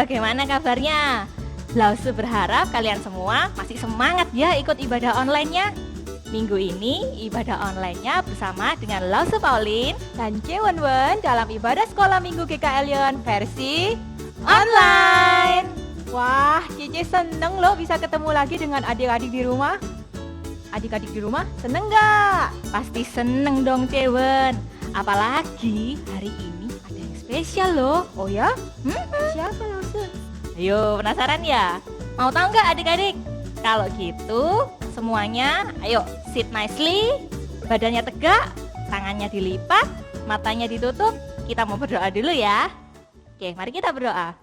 bagaimana kabarnya? Lausu berharap kalian semua masih semangat ya ikut ibadah online-nya. Minggu ini ibadah online-nya bersama dengan Lausu Pauline dan Cewenwen dalam ibadah sekolah minggu GKL Lyon versi online. Wah, Cici seneng loh bisa ketemu lagi dengan adik-adik di rumah. Adik-adik di rumah seneng gak? Pasti seneng dong Cewen. Apalagi hari ini ada yang spesial loh. Oh ya? Siapa Lausu? Ayo penasaran ya? Mau tahu nggak adik-adik? Kalau gitu semuanya ayo sit nicely, badannya tegak, tangannya dilipat, matanya ditutup. Kita mau berdoa dulu ya. Oke, mari kita berdoa.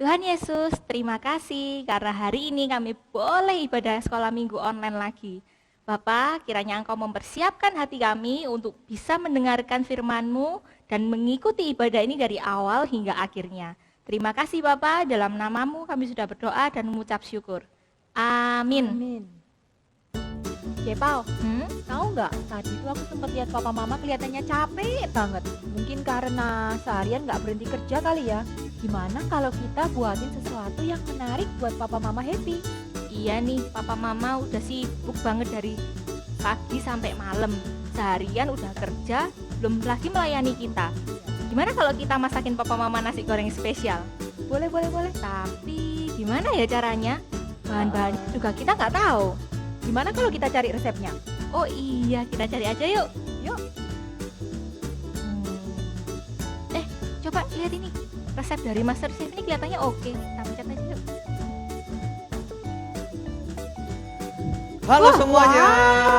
Tuhan Yesus, terima kasih karena hari ini kami boleh ibadah sekolah minggu online lagi. Bapak, kiranya Engkau mempersiapkan hati kami untuk bisa mendengarkan firman-Mu dan mengikuti ibadah ini dari awal hingga akhirnya. Terima kasih Bapak, dalam nama-Mu kami sudah berdoa dan mengucap syukur. Amin. Cepau, tahu nggak? Tadi tuh aku sempat lihat papa mama kelihatannya capek banget. Mungkin karena seharian nggak berhenti kerja kali ya. Gimana kalau kita buatin sesuatu yang menarik buat papa mama happy? Iya nih, papa mama udah sibuk banget dari pagi sampai malam. Seharian udah kerja, belum lagi melayani kita. Gimana kalau kita masakin papa mama nasi goreng spesial? Boleh. Tapi gimana ya caranya? Bahan-bahan juga kita nggak tahu. Gimana kalau kita cari resepnya? Oh iya, kita cari aja yuk. Coba lihat ini. Resep dari Master Chef ini kelihatannya oke. Kita pencet aja yuk. Halo semuanya.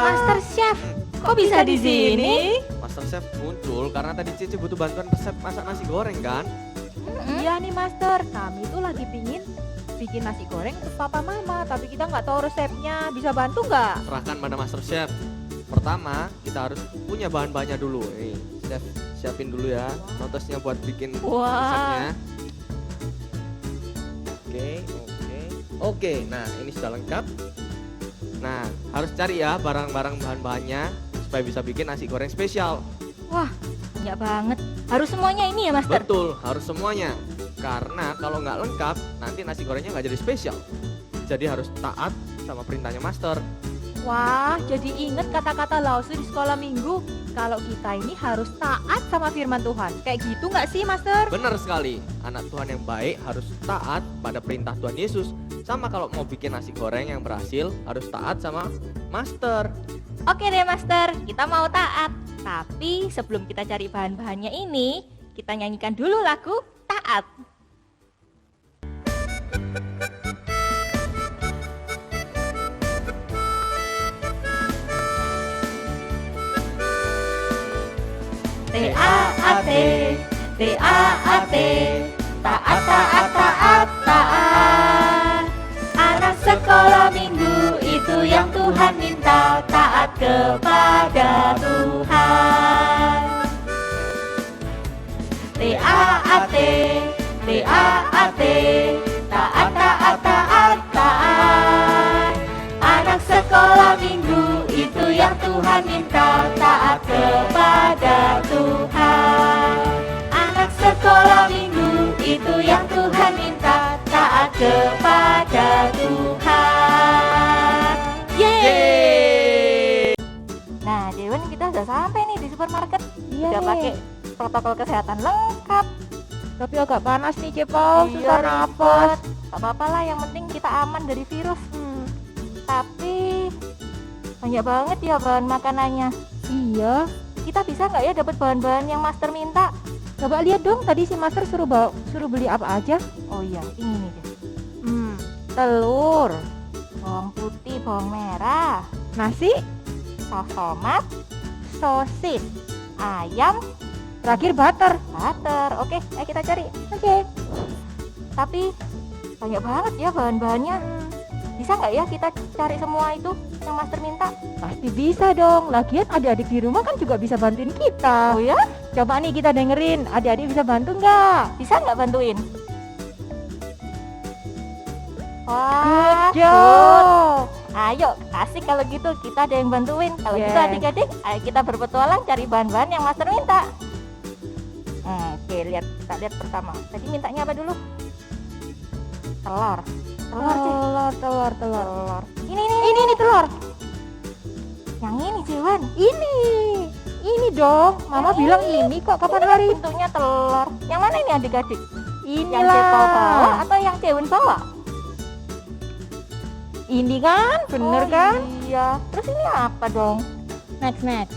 Master Chef, kok bisa di sini? Master Chef muncul karena tadi Cici butuh bantuan resep masak nasi goreng kan? Iya nih Master, kami tuh lagi pingin bikin nasi goreng untuk papa mama, tapi kita nggak tahu resepnya. Bisa bantu nggak? Serahkan pada Master Chef. Pertama, kita harus punya bahan-bahannya dulu. Chef siapin dulu ya notesnya buat bikin resepnya. Oke. Nah, ini sudah lengkap. Nah, harus cari ya barang-barang bahan-bahannya supaya bisa bikin nasi goreng spesial. Wah, banyak banget. Harus semuanya ini ya, Master? Betul, harus semuanya. Karena kalau nggak lengkap, nanti nasi gorengnya nggak jadi spesial. Jadi harus taat sama perintahnya Master. Wah, jadi inget kata-kata Lausu di sekolah minggu. Kalau kita ini harus taat sama firman Tuhan. Kayak gitu nggak sih, Master? Benar sekali, anak Tuhan yang baik harus taat pada perintah Tuhan Yesus. Sama kalau mau bikin nasi goreng yang berhasil, harus taat sama Master. Oke deh Master, kita mau taat. Tapi sebelum kita cari bahan-bahannya ini, kita nyanyikan dulu lagu Taat. T-A-A-T, T-A-A-T, taat, taat, taat, taat. Anak sekolah minggu itu yang Tuhan minta, taat kepada Tuhan. T-A-A-T, T-A-A-T, taat, taat, taat, taat. Anak sekolah minggu itu yang Tuhan minta, taat kepada Tuhan. Anak sekolah minggu itu yang Tuhan minta, taat kepada Tuhan. Yeay! Nah, Dewan, kita udah sampai nih di supermarket. Udah pakai protokol kesehatan lengkap. Tapi agak panas nih, Cepau. Susah napas. Gak apa-apa lah, yang penting kita aman dari virus. Tapi banyak banget ya bahan makanannya. Iya. Kita bisa nggak ya dapat bahan-bahan yang Master minta? Coba lihat dong, tadi si Master suruh beli apa aja? Oh iya, ini deh. Telur, Bawang putih, bawang merah, nasi, saus tomat, sosis, ayam, terakhir butter. Oke, ayo kita cari. Oke. Tapi banyak banget ya bahan-bahannya. Bisa nggak ya kita cari semua itu yang Master minta? Pasti bisa dong. Lagian adik-adik di rumah kan juga bisa bantuin kita. Oh ya? Coba nih kita dengerin, adik-adik bisa bantu nggak? Bisa nggak bantuin? Wah, Good job. Ayo, asik kalau gitu, kita ada yang bantuin. Kalau gitu Yes. adik-adik, ayo kita berpetualang cari bahan-bahan yang Master minta. Oke, kita lihat pertama. Tadi mintanya apa dulu? telur. Telur, Cek. Telur. Ini telur. Yang ini, Cewan. Ini dong. Mama Yang bilang ini. ini kok kapan Ini hari? bentuknya telur. Yang mana ini adik-adik? Yang Inilah. Cepau bawa atau yang Cewan bawa? Ini kan, bener Oh, kan? Iya. Terus ini apa dong? Next.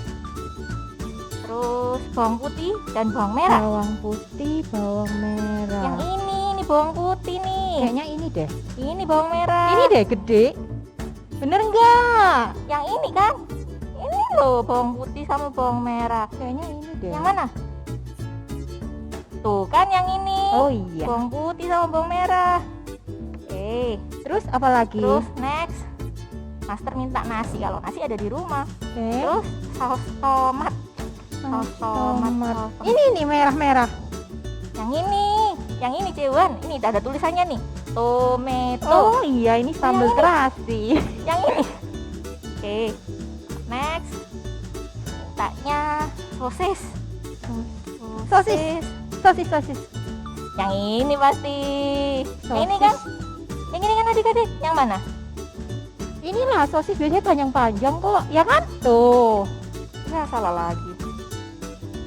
Terus bawang putih dan bawang merah. Bawang putih, bawang merah. Yang ini bawang putih nih. Kayaknya ini deh. Ini bawang merah. Ini deh gede. Bener enggak? Yang ini kan? Ini loh bawang putih sama bawang merah. Kayaknya ini deh. Yang mana? Tuh kan yang ini. Oh iya. Bawang putih sama bawang merah. Oke. Terus apa lagi? Terus next. Master minta nasi. Kalau nasi ada di rumah. Oke. Terus saus tomat. Saus tomat. Ini merah-merah. Yang ini Cewan. Ini ada tulisannya nih. Tomato. Oh iya, ini sambal Yang ini. terasi. Yang ini. Oke. Next. Mintanya sosis. Sosis. Yang ini pasti. Yang ini Sosis. kan? Yang ini kan adik-adik. Yang mana? Inilah sosis biasanya panjang-panjang kok, ya kan? Tuh. Ya salah lagi.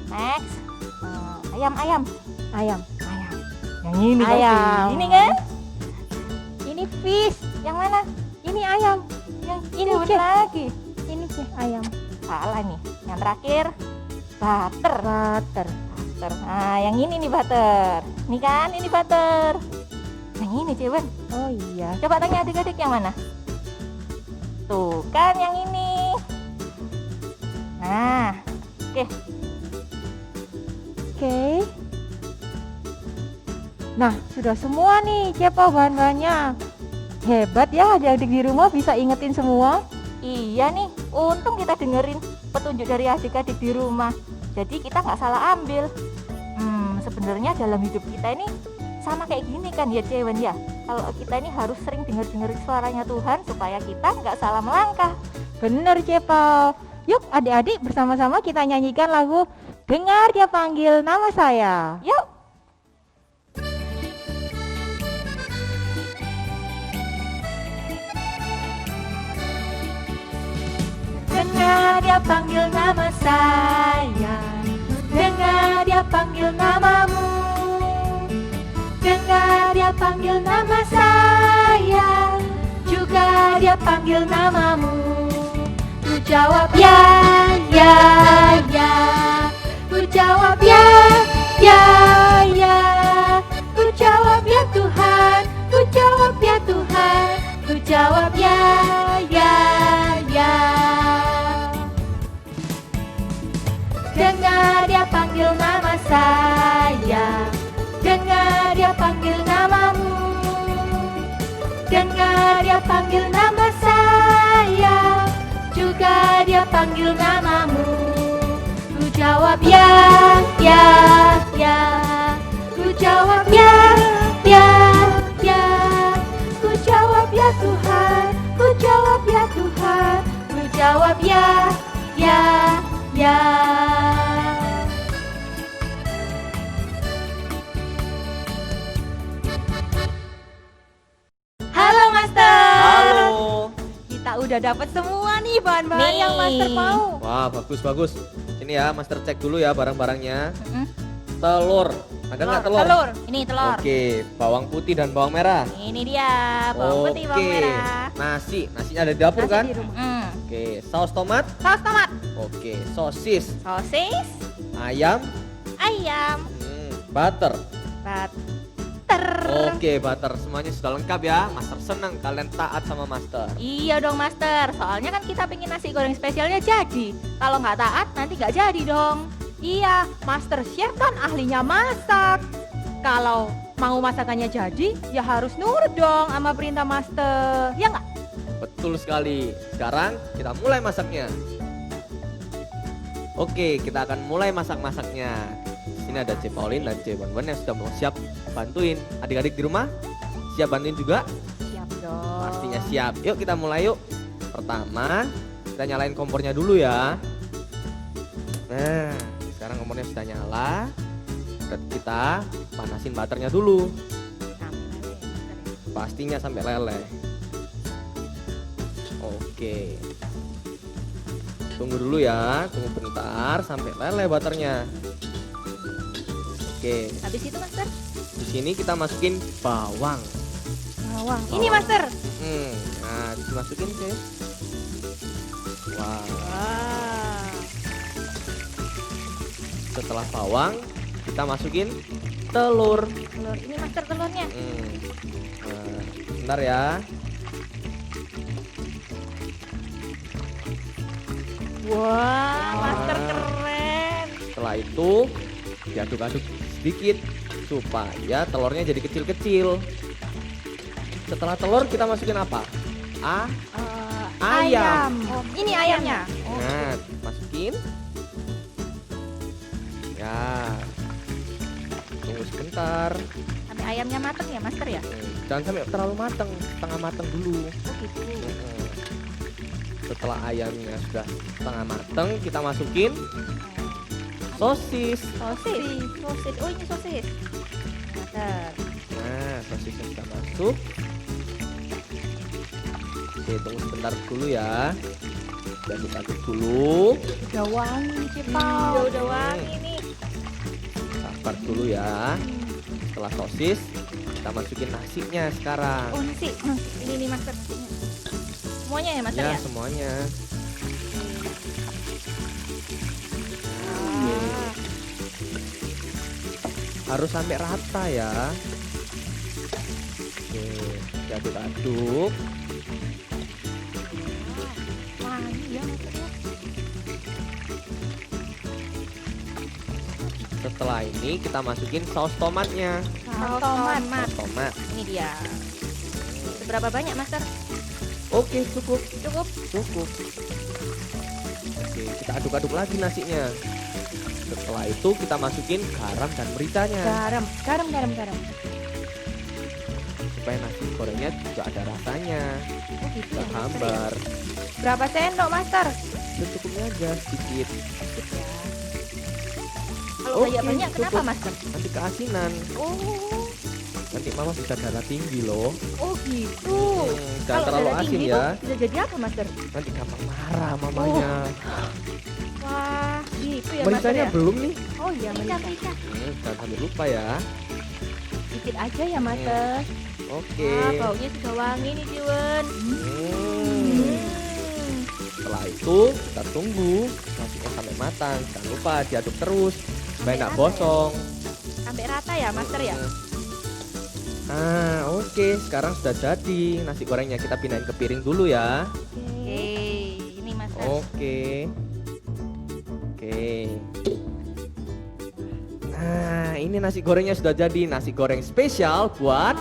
Next. Ayam. Ayam. Yang ini pasti. Ayam. Ini kan? Ini fish. Yang mana? Ini ayam. Yang Ini, Cewan Cek. lagi. Ini sih ayam. Salah nih. Yang terakhir butter. Butter. Nah, yang ini nih butter. Ini kan, ini butter. Yang ini Cewan. Oh iya. Coba tanya adik-adik yang mana? Tuh kan yang ini. Nah, Oke. Nah, sudah semua nih Cepau bahan-bahannya. Hebat ya adik-adik di rumah bisa ingetin semua. iya nih. Untung kita dengerin petunjuk dari adik-adik di rumah. Jadi kita nggak salah ambil. Sebenarnya dalam hidup kita ini sama kayak gini kan ya Cewen ya. Kalau kita ini harus sering dengerin suaranya Tuhan supaya kita nggak salah melangkah. Bener Cepau. Yuk adik-adik bersama-sama kita nyanyikan lagu Dengar Dia Panggil Nama Saya. Yuk. Dengar Dia panggil nama saya, dengar Dia panggil namamu, dengar Dia panggil nama saya, juga Dia panggil namamu. Ku jawab ya, ku jawab ya, ku jawab ya Tuhan, ku jawab ya Tuhan, ku jawab ya. Dengar Dia panggil nama saya, dengar Dia panggil namamu, dengar Dia panggil nama saya, juga Dia panggil namamu. Ku jawab ya, ku jawab ya, ku jawab ya Tuhan, ku jawab ya Tuhan, ku jawab ya. Halo Master. Halo. Kita udah dapat semua nih bahan-bahan Nih. yang Master mau. Wah, bagus. Ini ya, Master cek dulu ya barang-barangnya. Mm-mm. Telur. Ada nggak telur? Telur. Ini telur. Oke, bawang putih dan bawang merah. Ini dia bawang putih, bawang merah. Nasinya ada di dapur Nasi kan? di rumah. Oke, saus tomat. Saus tomat, Oke, sosis, sosis, ayam, ayam, butter. butter. Oke, butter semuanya sudah lengkap ya. Master senang kalian taat sama Master. Iya dong Master, soalnya kan kita pengen nasi goreng spesialnya jadi. Kalau nggak taat nanti nggak jadi dong. Iya, Master Chef kan ahlinya masak. Kalau mau masakannya jadi, ya harus nurut dong sama perintah Master. Ya nggak? Betul sekali. Sekarang kita mulai masaknya. Oke, kita akan mulai masak-masaknya. Sini ada C Pauline dan C Bonbon yang sudah mau siap bantuin. Adik-adik di rumah siap bantuin juga? Siap dong. Pastinya siap. Yuk kita mulai yuk. Pertama, kita nyalain kompornya dulu ya. Nah, sekarang kompornya sudah nyala. Kita panasin butternya dulu. pastinya sampai leleh. Oke. Tunggu dulu ya, tunggu bentar sampai leleh butternya. Oke, Habis itu Master, di sini kita masukin bawang. Bawang. ini Master. Nah dimasukin ke. Wow. Wah. Setelah bawang, kita masukin telur. Telur. Ini Master telurnya. Nah, bentar ya. Wah, Master keren. Setelah itu diaduk-aduk sedikit supaya telurnya jadi kecil-kecil. Setelah telur kita masukin apa? Ayam. Oh, ini ayamnya. Oh, Nah, masukin. Ya. Tunggu sebentar. sampai ayamnya mateng ya Master ya? Jangan sampai terlalu mateng, setengah mateng dulu. Oh gitu. Setelah ayamnya sudah setengah mateng, kita masukin sosis. Sosis. Sosis. Oh ini sosis. Master. Nah, sosisnya sudah masuk. Oke, tunggu sebentar dulu ya. Aduk-aduk dulu. Udah wangi nih, Ya Cepau. udah wangi nih. Sabar dulu ya. Setelah sosis, kita masukin nasinya sekarang. Oh nasi. Ini nih Master. Semuanya ya Master Ya, ya? semuanya. Ah. Harus sampai rata ya. Oke, diaduk-aduk. Wangi ya Master ya. Setelah ini kita masukin saus tomatnya. Saus tomat. Saus tomat. Ini dia. Seberapa banyak Master? Oke, cukup. Cukup. Cukup. Oke, kita aduk-aduk lagi nasinya. Setelah itu kita masukin garam dan mericanya Garam. supaya nasi gorengnya juga ada rasanya, Oh gitu nggak ya Master ya? hambar. Berapa sendok, Master? Secukupnya aja sedikit. Kalau Oke, banyak kenapa cukup. Master? Nanti keasinan. Oh. Nanti mama bisa darah tinggi loh. Oh gitu. Jangan Kalau terlalu darah asin tinggi ya. tuh bisa jadi apa Master? Nanti gampang marah mamanya. Wah, gitu ya Master Mericanya ya? belum nih. Oh iya, Merica. Jangan sampai lupa ya. Dikit aja ya, Master. Oke. Wah, baunya sudah wangi nih Jiwen. Setelah itu kita tunggu nasinya sampai matang. Jangan lupa diaduk terus supaya nggak rata ya? gosong. Sampai rata ya Master ya? Ah, oke. Sekarang sudah jadi nasi gorengnya. Kita pindahin ke piring dulu ya. Oke, ini Master. Oke. Oke. Nah, ini nasi gorengnya sudah jadi. Nasi goreng spesial buat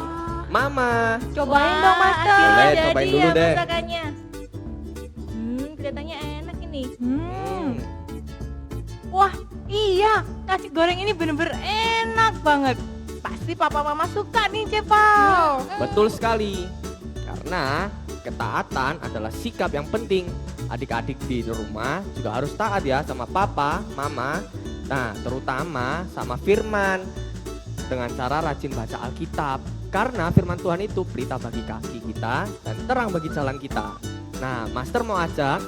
Mama. Cobain dong, Master. akhirnya Boleh, jadi cobain dulu ya deh. masakannya. Kelihatannya enak ini. Wah, iya. Nasi goreng ini bener-bener enak banget. Pasti papa mama suka nih, Cepau. Betul sekali. Karena ketaatan adalah sikap yang penting. Adik-adik di rumah juga harus taat ya sama papa, mama. Nah, terutama sama firman. Dengan cara rajin baca Alkitab. Karena firman Tuhan itu pelita bagi kaki kita dan terang bagi jalan kita. Nah, Master mau ajak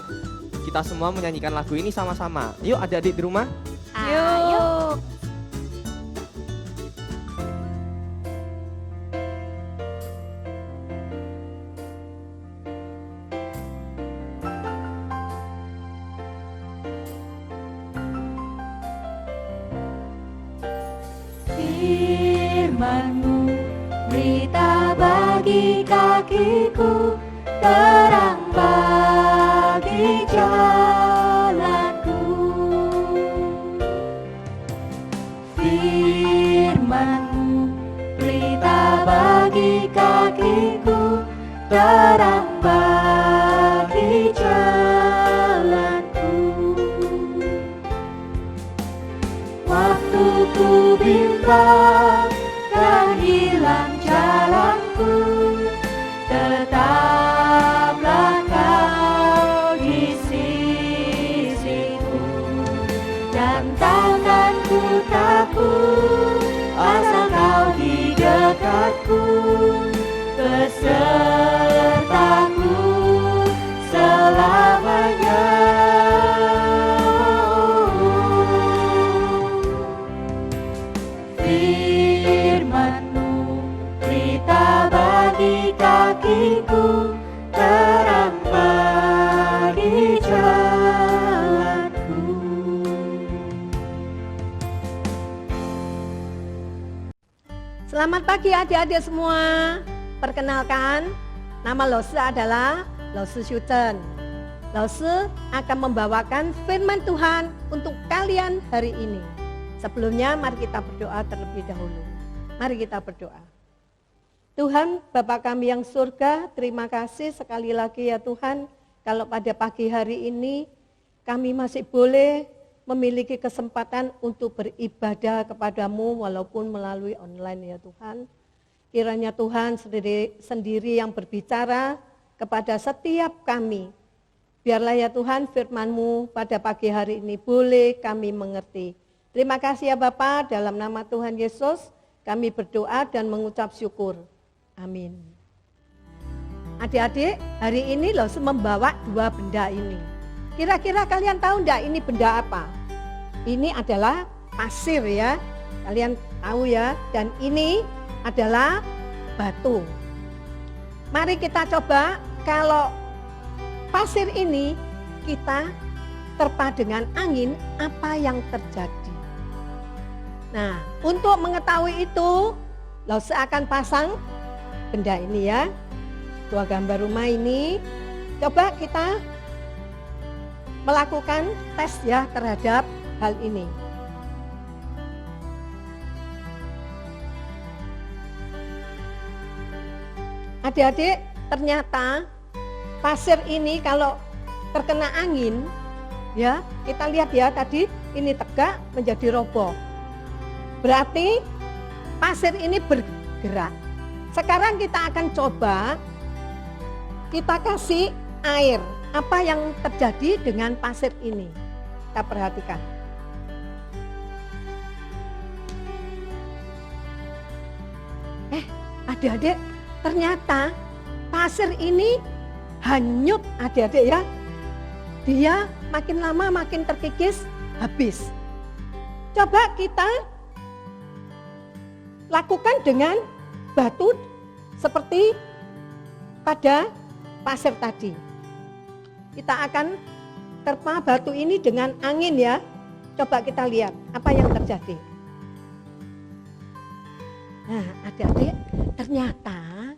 kita semua menyanyikan lagu ini sama-sama. Yuk adik-adik di rumah. Ayo. Firman-Mu berita bagi kakiku, terang bagi jalanku. Firman-Mu berita bagi kakiku, terang bagi jalanku. Waktu ku bimbang dan hilang jalanku, tetaplah Kau di sisiku, dan tanganku takut asal Kau di dekatku. Selamat pagi adik-adik semua. Perkenalkan, nama Lose adalah Lose Syuten. Lose akan membawakan firman Tuhan untuk kalian hari ini. Sebelumnya mari kita berdoa terlebih dahulu. Mari kita berdoa. Tuhan, Bapa kami yang surga, terima kasih sekali lagi ya Tuhan, kalau pada pagi hari ini kami masih boleh memiliki kesempatan untuk beribadah kepadamu walaupun melalui online ya Tuhan. Kiranya Tuhan sendiri yang berbicara kepada setiap kami. Biarlah ya Tuhan firman-Mu pada pagi hari ini boleh kami mengerti. Terima kasih ya Bapa, dalam nama Tuhan Yesus kami berdoa dan mengucap syukur. Amin. Adik-adik, hari ini Lose membawa dua benda ini. Kira-kira kalian tahu enggak ini benda apa? Ini adalah pasir ya, kalian tahu ya. Dan ini adalah batu. Mari kita coba kalau pasir ini kita terpa dengan angin, apa yang terjadi? Nah, untuk mengetahui itu, Lose akan pasang benda ini ya, dua gambar rumah ini. Coba kita melakukan tes ya terhadap hal ini. Adik-adik, ternyata pasir ini kalau terkena angin, ya kita lihat ya tadi ini tegak menjadi roboh. Berarti pasir ini bergerak. Sekarang kita akan coba kita kasih air. Apa yang terjadi dengan pasir ini? Kita perhatikan. Adik-adik, ternyata pasir ini hanyut adik-adik ya. Dia makin lama makin terkikis, habis. Coba kita lakukan dengan batu seperti pada pasir tadi. Kita akan terpa batu ini dengan angin ya. Coba kita lihat apa yang terjadi. Nah, adik-adik, ternyata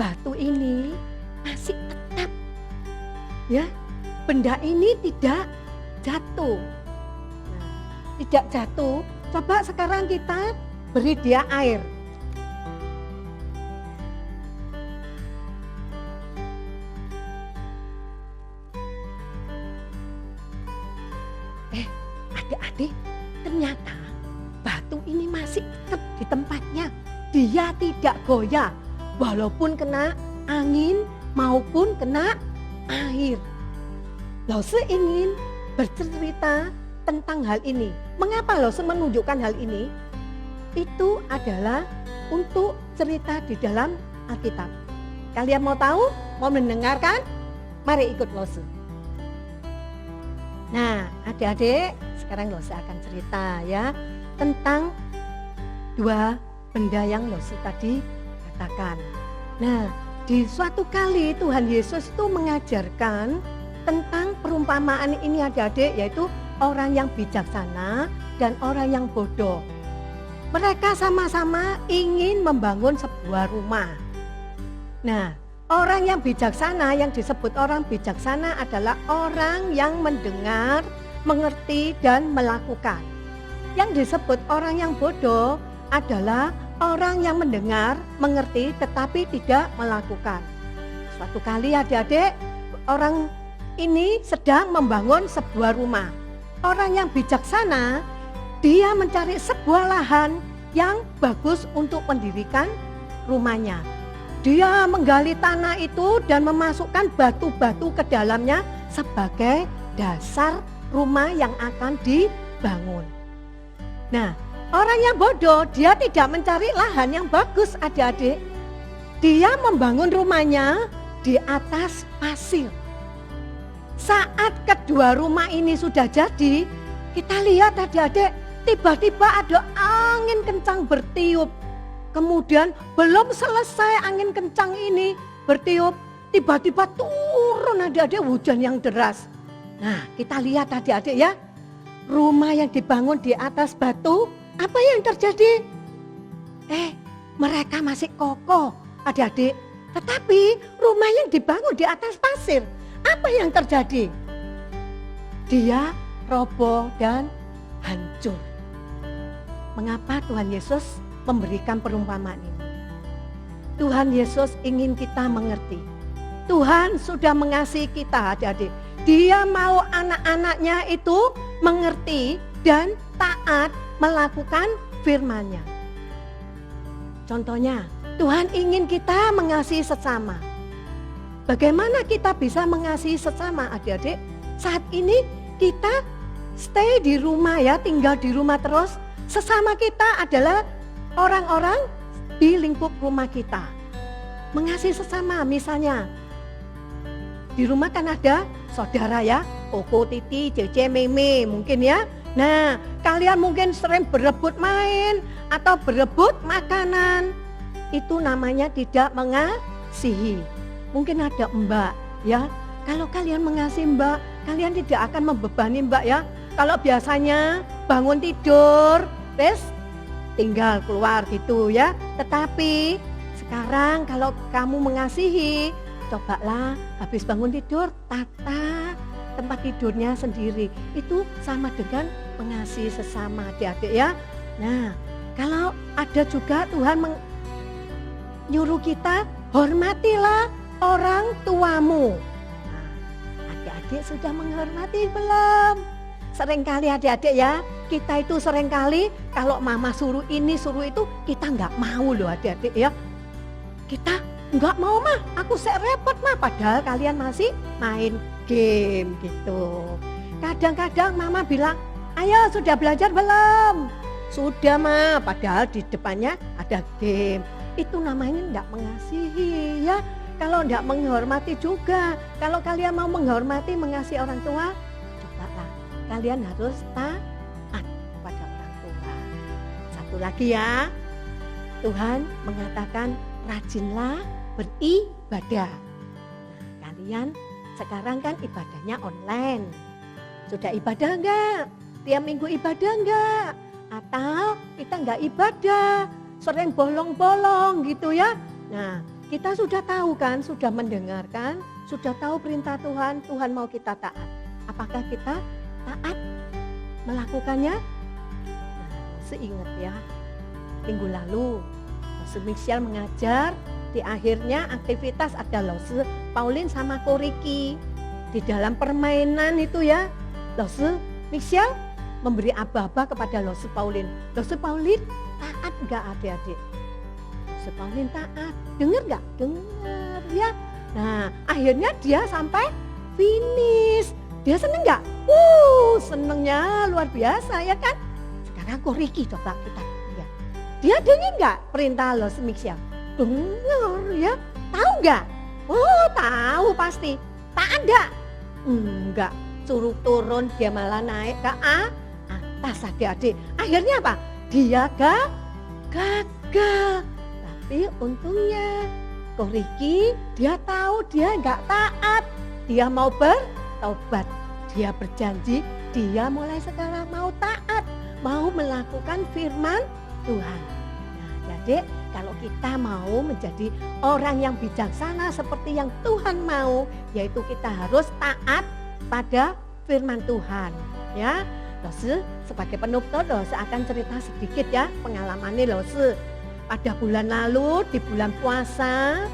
batu ini masih tetap ya. Benda ini tidak jatuh. Nah, tidak jatuh. Coba sekarang kita beri dia air. Adik-adik, ternyata batu ini masih tetap di tempatnya. Dia tidak goyah walaupun kena angin maupun kena air. Lose ingin bercerita tentang hal ini. Mengapa Lose menunjukkan hal ini? Itu adalah untuk cerita di dalam Alkitab. Kalian mau tahu? Mau mendengarkan? Mari ikut Lose. Nah, adik-adik, sekarang Lose akan cerita ya tentang dua benda yang Lose tadi katakan. Nah, di suatu kali Tuhan Yesus itu mengajarkan tentang perumpamaan ini adik-adik, yaitu orang yang bijaksana dan orang yang bodoh. Mereka sama-sama ingin membangun sebuah rumah. Nah, orang yang bijaksana, yang disebut orang bijaksana adalah orang yang mendengar, mengerti, dan melakukan. Yang disebut orang yang bodoh adalah orang yang mendengar, mengerti, tetapi tidak melakukan. Suatu kali adik-adik, orang ini sedang membangun sebuah rumah. Orang yang bijaksana, dia mencari sebuah lahan yang bagus untuk mendirikan rumahnya. Dia menggali tanah itu dan memasukkan batu-batu ke dalamnya sebagai dasar rumah yang akan dibangun. Nah, orang yang bodoh, dia tidak mencari lahan yang bagus adik-adik. Dia membangun rumahnya di atas pasir. Saat kedua rumah ini sudah jadi, kita lihat adik-adik, tiba-tiba ada angin kencang bertiup. Kemudian belum selesai angin kencang ini bertiup, tiba-tiba turun adik-adik hujan yang deras. Nah, kita lihat adik-adik ya, rumah yang dibangun di atas batu, apa yang terjadi? mereka masih kokoh, adik-adik. Tetapi rumah yang dibangun di atas pasir, apa yang terjadi? Dia roboh dan hancur. Mengapa Tuhan Yesus memberikan perumpamaan ini? Tuhan Yesus ingin kita mengerti. Tuhan sudah mengasihi kita, adik-adik. Dia mau anak-anaknya itu mengerti dan taat melakukan firman-Nya. Contohnya, Tuhan ingin kita mengasihi sesama. Bagaimana kita bisa mengasihi sesama, adik-adik? Saat ini kita stay di rumah ya, tinggal di rumah terus. Sesama kita adalah orang-orang di lingkup rumah kita. Mengasihi sesama, misalnya di rumah kan ada saudara ya, Koko, Titi, Cece, Meme mungkin ya. Nah, kalian mungkin sering berebut main atau berebut makanan. Itu namanya tidak mengasihi. Mungkin ada mbak ya. Kalau kalian mengasihi mbak, kalian tidak akan membebani mbak ya. Kalau biasanya bangun tidur, terus tinggal keluar gitu ya. Tetapi sekarang kalau kamu mengasihi, cobalah habis bangun tidur, tata tempat tidurnya sendiri. Itu sama dengan mengasihi sesama, adik-adik ya. Nah, kalau ada juga Tuhan nyuruh kita, hormatilah orang tuamu. Nah, adik-adik sudah menghormati belum? Seringkali adik-adik ya, kita itu seringkali kalau mama suruh ini suruh itu, kita nggak mau loh adik-adik ya. Kita nggak mau mah, aku repot mah, padahal kalian masih main game gitu. Kadang-kadang mama bilang, ayo sudah belajar belum? Sudah mah, padahal di depannya ada game. Itu namanya tidak mengasihi ya. Kalau tidak menghormati juga. Kalau kalian mau menghormati, mengasihi orang tua, cobalah kalian harus taat kepada orang tua. Satu lagi ya, Tuhan mengatakan rajinlah beribadah. Nah, kalian sekarang kan ibadahnya online. Sudah ibadah enggak? Tiap minggu ibadah enggak? Atau kita enggak ibadah? Sering bolong-bolong gitu ya. Nah, kita sudah tahu kan, sudah mendengarkan, sudah tahu perintah Tuhan, Tuhan mau kita taat. Apakah kita taat melakukannya? Nah, seingat ya, minggu lalu Lose Michelle mengajar, di akhirnya aktivitas ada Lose Pauline sama Koriki. Di dalam permainan itu ya, Lose Michelle memberi aba-aba kepada Lose Pauline. Lose Pauline taat enggak adik-adik? Lose Pauline taat. Dengar enggak? Dengar ya. Nah, akhirnya dia sampai finish. Dia seneng enggak? Senengnya luar biasa ya kan? Sekarang Koriki coba kita lihat. Dia dengar enggak perintah Lose Michelle? Dengar ya. Tahu enggak? Oh, tahu pasti. Taat enggak? Enggak. Suruh turun, dia malah naik ke atas adik-adik. Akhirnya apa? Dia gagal. Tapi untungnya Koriki dia tahu dia enggak taat. Dia mau bertobat. Dia berjanji dia mulai sekarang mau taat, mau melakukan firman Tuhan. Nah, jadi kalau kita mau menjadi orang yang bijaksana seperti yang Tuhan mau, yaitu kita harus taat pada firman Tuhan. Ya, Lose sebagai penutup Lose akan cerita sedikit ya pengalamannya Lose. Pada bulan lalu di bulan puasa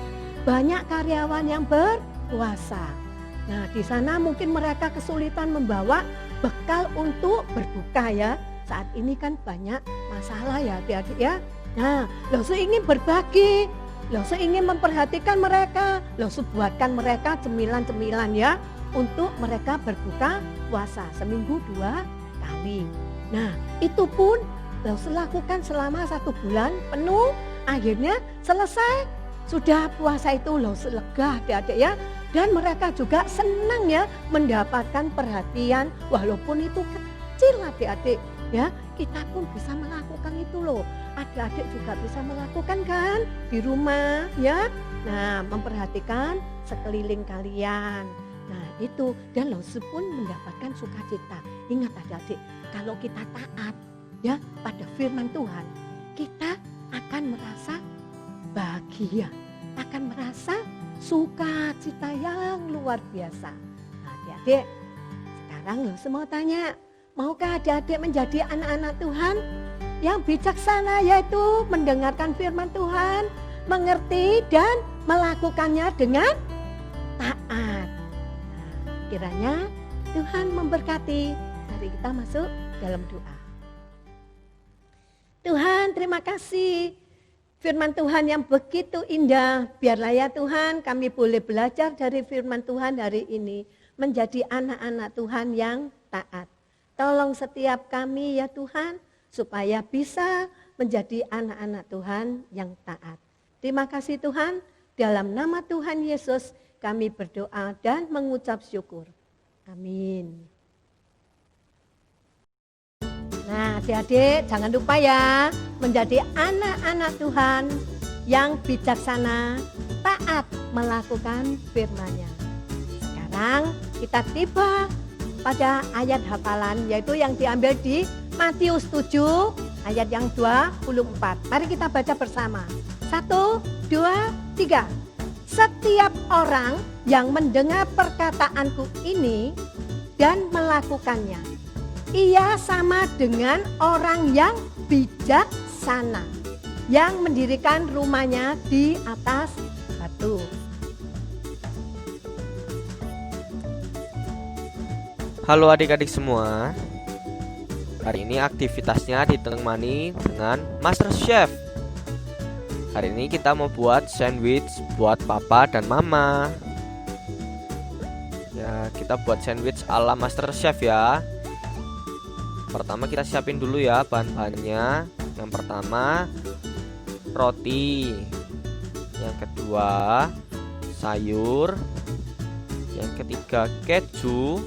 banyak karyawan yang berpuasa. Nah, di sana mungkin mereka kesulitan membawa bekal untuk berbuka ya. Saat ini kan banyak masalah ya adik-adik ya. Nah, Lose ingin berbagi, Lose ingin memperhatikan mereka, Lose buatkan mereka cemilan-cemilan ya untuk mereka berbuka puasa seminggu 2 kali. Nah, itu pun Lose lakukan selama 1 bulan penuh. Akhirnya selesai, sudah puasa itu Lose lega adik-adik ya. Dan mereka juga senang ya mendapatkan perhatian walaupun itu kecil adik-adik ya. Kita pun bisa melakukan itu loh. Adik-adik juga bisa melakukan kan di rumah ya. Nah, memperhatikan sekeliling kalian. Nah, itu dan Lose pun mendapatkan sukacita. Ingat adik-adik, kalau kita taat ya pada firman Tuhan, kita akan merasa bahagia, akan merasa sukacita yang luar biasa. Nah, adik-adik, sekarang lo semua tanya, maukah adik-adik menjadi anak-anak Tuhan yang bijaksana, yaitu mendengarkan firman Tuhan, mengerti dan melakukannya dengan taat. Nah, kiranya Tuhan memberkati. Mari kita masuk dalam doa. Tuhan, terima kasih. Firman Tuhan yang begitu indah. Biarlah ya Tuhan, kami boleh belajar dari firman Tuhan hari ini. Menjadi anak-anak Tuhan yang taat. Tolong setiap kami ya Tuhan, supaya bisa menjadi anak-anak Tuhan yang taat. Terima kasih Tuhan, dalam nama Tuhan Yesus kami berdoa dan mengucap syukur. Amin. Nah, adik-adik jangan lupa ya, menjadi anak-anak Tuhan yang bijaksana, taat melakukan firman-Nya. Sekarang kita tiba pada ayat hafalan, yaitu yang diambil di Matius 7 ayat yang 24. Mari kita baca bersama. 1, 2, 3. Setiap orang yang mendengar perkataanku ini dan melakukannya, ia sama dengan orang yang bijaksana yang mendirikan rumahnya di atas batu. Halo adik-adik semua. Hari ini aktivitasnya ditemani dengan Master Chef. Hari ini kita mau buat sandwich buat papa dan mama. Ya, kita buat sandwich ala Master Chef ya. Pertama kita siapin dulu ya bahan-bahannya. Yang pertama roti. Yang kedua sayur. Yang ketiga keju.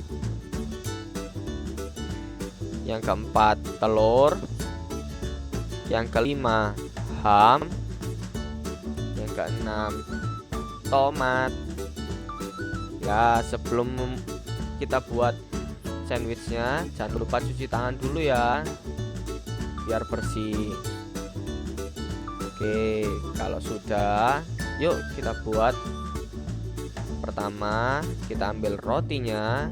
Yang keempat telur. Yang kelima ham. Yang keenam tomat. Ya, sebelum kita buat sandwichnya jangan lupa cuci tangan dulu ya, biar bersih. Oke, kalau sudah, yuk kita buat. Pertama kita ambil rotinya,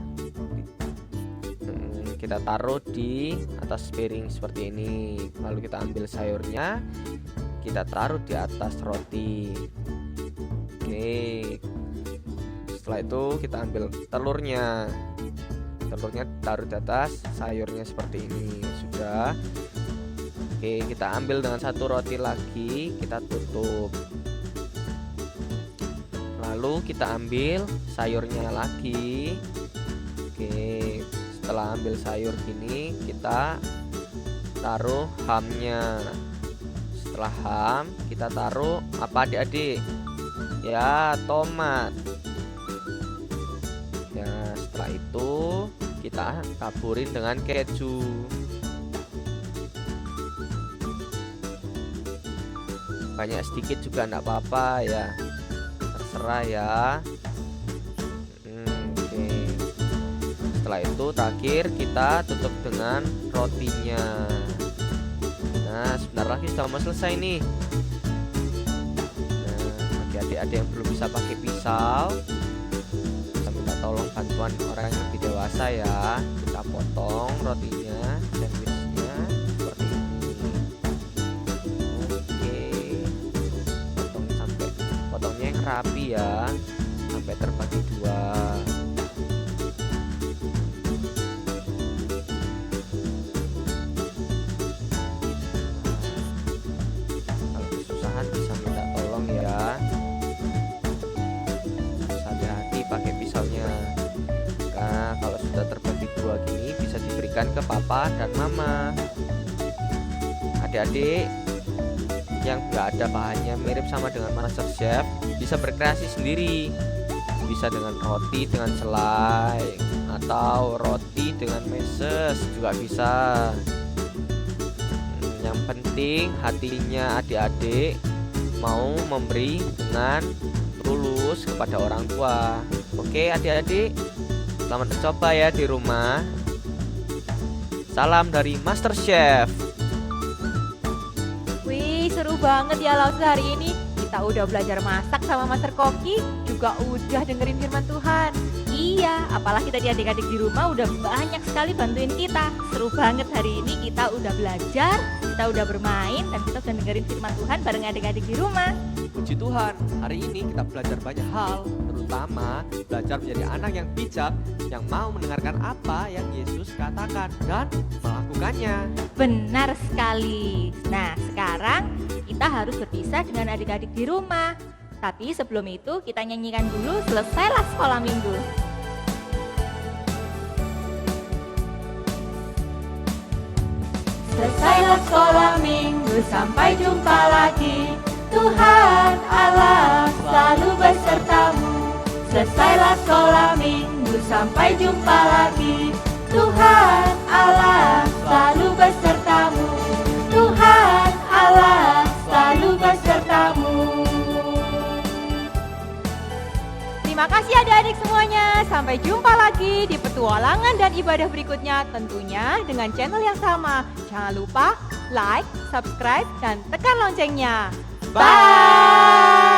kita taruh di atas piring seperti ini. Lalu kita ambil sayurnya, kita taruh di atas roti. Oke, setelah itu kita ambil telurnya taruh di atas sayurnya seperti ini. Sudah. Oke, kita ambil dengan satu roti lagi, kita tutup. Lalu kita ambil sayurnya lagi. Oke, setelah ambil sayur gini, kita taruh hamnya. Setelah ham, kita taruh apa adik-adik? Ya, tomat. Ya, setelah itu kita taburin dengan keju. Banyak sedikit juga enggak apa-apa ya, terserah ya. Oke. Setelah itu terakhir kita tutup dengan rotinya. Nah, sebentar lagi sudah mau selesai nih. Nah, bagi adik-adik yang belum bisa pakai pisau, kita minta tolong bantuan orang yang lebih dewasa ya. Kita potong rotinya, sandwichnya seperti ini. Oke, potongnya yang rapi ya, sampai terbagi dua. Kalau kesusahan bisa minta tolong ya. Hati-hati pakai pisaunya. Nah, kalau sudah terbagi dua gini bisa diberikan ke papa dan mama. Adik-adik yang nggak ada bahannya mirip sama dengan Master Chef bisa berkreasi sendiri. Bisa dengan roti dengan selai atau roti dengan meses juga bisa. Yang penting hatinya adik-adik mau memberi dengan tulus kepada orang tua. Oke adik-adik, selamat mencoba ya di rumah. Salam dari Master Chef. Wih, seru banget ya Lausa hari ini. Kita udah belajar masak sama Master Koki, juga udah dengerin firman Tuhan. Iya, apalagi tadi adik-adik di rumah udah banyak sekali bantuin kita. Seru banget hari ini kita udah belajar, kita udah bermain, dan kita udah dengerin firman Tuhan bareng adik-adik di rumah. Puji Tuhan, hari ini kita belajar banyak hal, terutama belajar menjadi anak yang bijak, yang mau mendengarkan apa yang Yesus katakan dan melakukannya. Benar sekali. Nah, sekarang kita harus berpisah dengan adik-adik di rumah. Tapi sebelum itu kita nyanyikan dulu Selesailah Sekolah Minggu. Selesailah sekolah minggu, sampai jumpa lagi. Tuhan Allah selalu besertamu. Selesailah sekolah minggu, sampai jumpa lagi. Tuhan Allah selalu besertamu. Tuhan Allah selalu besertamu. Terima kasih adik-adik semuanya. Sampai jumpa lagi di petualangan dan ibadah berikutnya, tentunya dengan channel yang sama. Jangan lupa like, subscribe, dan tekan loncengnya. Bye!